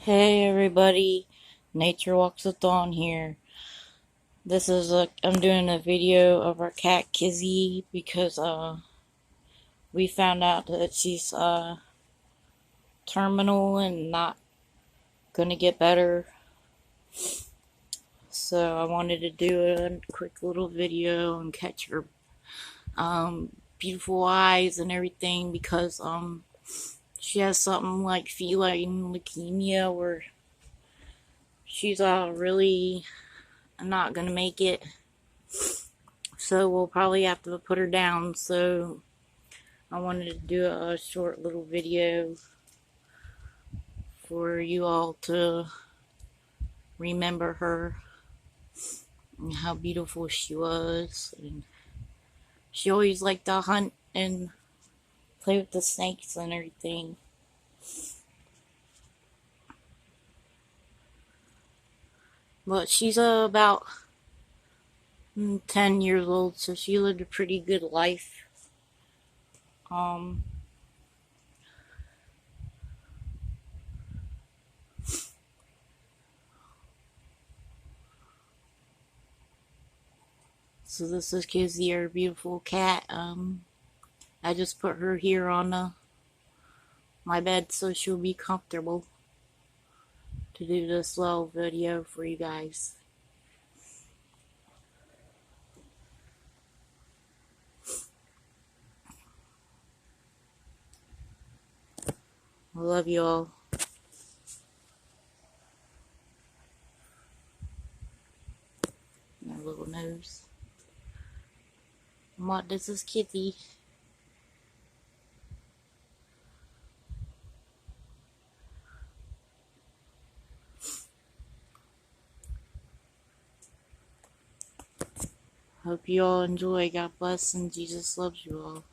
Hey everybody, Nature Walks with Dawn here. I'm doing a video of our cat Kizzy because we found out that she's terminal and not gonna get better. So I wanted to do a quick little video and catch her beautiful eyes and everything because she has something like feline leukemia where she's really not gonna make it. So we'll probably have to put her down. So I wanted to do a short little video for you all to remember her and how beautiful she was. And she always liked to hunt and play with the snakes and everything. But she's about 10 years old, so she lived a pretty good life. So this is Kizzy, our beautiful cat. I just put her here on my bed so she'll be comfortable to do this little video for you guys. I love you all. My little nose. This is Kizzy. Hope you all enjoy. God bless and Jesus loves you all.